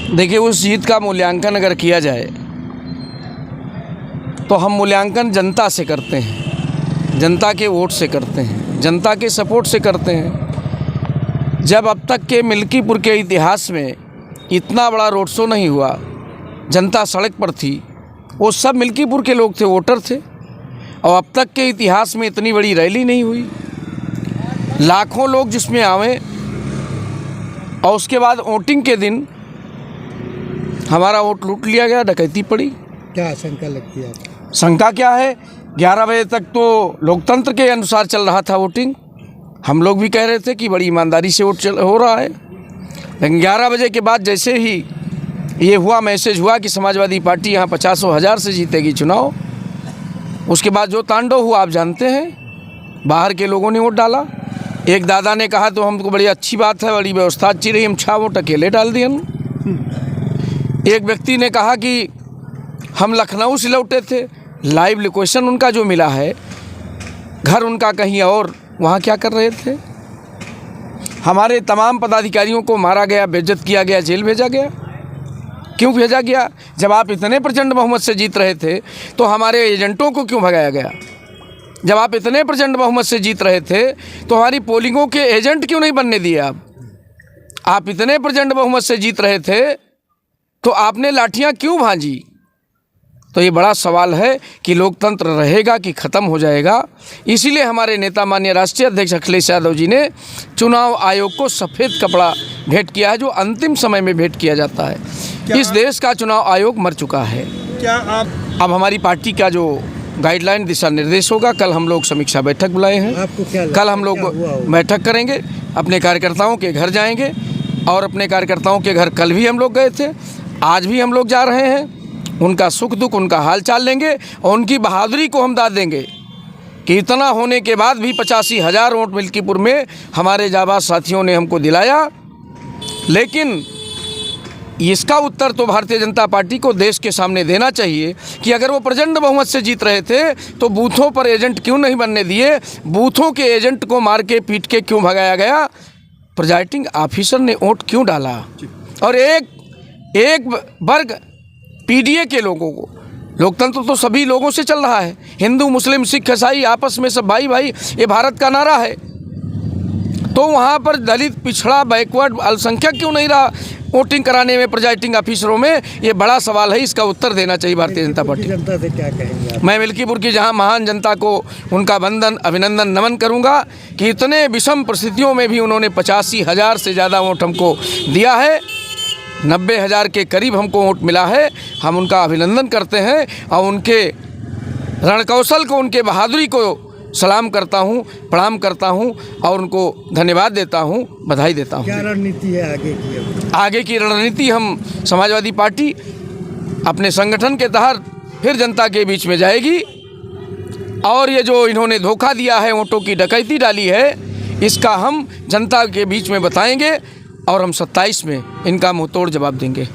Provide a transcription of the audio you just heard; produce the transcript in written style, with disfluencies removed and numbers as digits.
देखिए, उस जीत का मूल्यांकन अगर किया जाए तो हम मूल्यांकन जनता से करते हैं, जनता के वोट से करते हैं, जनता के सपोर्ट से करते हैं। जब अब तक के मिल्कीपुर के इतिहास में इतना बड़ा रोड शो नहीं हुआ, जनता सड़क पर थी, वो सब मिल्कीपुर के लोग थे, वोटर थे। और अब तक के इतिहास में इतनी बड़ी रैली नहीं हुई, लाखों लोग जिसमें आवे। और उसके बाद वोटिंग के दिन हमारा वोट लूट लिया गया, डकैती पड़ी। क्या आशंका लगती है आपको? शंका क्या है, 11 बजे तक तो लोकतंत्र के अनुसार चल रहा था वोटिंग। हम लोग भी कह रहे थे कि बड़ी ईमानदारी से वोट हो रहा है, लेकिन 11 बजे के बाद जैसे ही ये हुआ, मैसेज हुआ कि समाजवादी पार्टी यहाँ 50,000 से जीतेगी चुनाव, उसके बाद जो तांडव हुआ आप जानते हैं। बाहर के लोगों ने वोट डाला। एक दादा ने कहा तो हमको बड़ी अच्छी बात है, बड़ी व्यवस्था अच्छी रही, हम 6 वोट अकेले डाल दिए। एक व्यक्ति ने कहा कि हम लखनऊ से लौटे थे, लाइव लोकेशन उनका जो मिला है, घर उनका कहीं और, वहाँ क्या कर रहे थे। हमारे तमाम पदाधिकारियों को मारा गया, बेइज्जत किया गया, जेल भेजा गया। क्यों भेजा गया? जब आप इतने प्रचंड बहुमत से जीत रहे थे तो हमारे एजेंटों को क्यों भगाया गया? जब आप इतने प्रचंड बहुमत से जीत रहे थे तो हमारी पोलिंगों के एजेंट क्यों नहीं बनने दिए? आप इतने प्रचंड बहुमत से जीत रहे थे तो आपने लाठियां क्यों भांजी? तो ये बड़ा सवाल है कि लोकतंत्र रहेगा कि ख़त्म हो जाएगा। इसीलिए हमारे नेता माननीय राष्ट्रीय अध्यक्ष अखिलेश यादव जी ने चुनाव आयोग को सफ़ेद कपड़ा भेंट किया है, जो अंतिम समय में भेंट किया जाता है। इस देश का चुनाव आयोग मर चुका है। क्या आप अब हमारी पार्टी का जो गाइडलाइन दिशा निर्देश होगा, कल हम लोग समीक्षा बैठक बुलाए हैं। आपको क्या कल हम लोग बैठक करेंगे, अपने कार्यकर्ताओं के घर जाएंगे और अपने कार्यकर्ताओं के घर कल भी हम लोग गए थे, आज भी हम लोग जा रहे हैं। उनका सुख दुख, उनका हाल चाल लेंगे और उनकी बहादुरी को हम दाद देंगे कि इतना होने के बाद भी 85,000 वोट मिल्कीपुर में हमारे जाबाज साथियों ने हमको दिलाया। लेकिन इसका उत्तर तो भारतीय जनता पार्टी को देश के सामने देना चाहिए कि अगर वो प्रचंड बहुमत से जीत रहे थे तो बूथों पर एजेंट क्यों नहीं बनने दिए, बूथों के एजेंट को मार के पीट के क्यों भगाया गया, प्रिजाइडिंग ऑफिसर ने वोट क्यों डाला। और एक वर्ग पीडीए के लोगों को, लोकतंत्र तो सभी लोगों से चल रहा है, हिंदू मुस्लिम सिख ईसाई आपस में सब भाई भाई, ये भारत का नारा है। तो वहाँ पर दलित, पिछड़ा, बैकवर्ड, अल्पसंख्यक क्यों नहीं रहा वोटिंग कराने में प्रिजाइडिंग ऑफिसरों में? ये बड़ा सवाल है, इसका उत्तर देना चाहिए भारतीय जनता पार्टी। जनता से क्या कहेंगे आप? मैं मिल्कीपुर की जहाँ महान जनता को उनका वंदन, अभिनंदन, नमन करूँगा कि इतने विषम परिस्थितियों में भी उन्होंने 85,000 से ज़्यादा वोट हमको दिया है। 90,000 के करीब हमको वोट मिला है। हम उनका अभिनंदन करते हैं और उनके रणकौशल को, उनके बहादुरी को सलाम करता हूं, प्रणाम करता हूं और उनको धन्यवाद देता हूं, बधाई देता हूं। क्या रणनीति है आगे की? आगे की रणनीति, हम समाजवादी पार्टी अपने संगठन के तहत फिर जनता के बीच में जाएगी और ये जो इन्होंने धोखा दिया है, वोटों की डकैती डाली है, इसका हम जनता के बीच में बताएंगे और हम 27 में इनका मुंहतोड़ जवाब देंगे।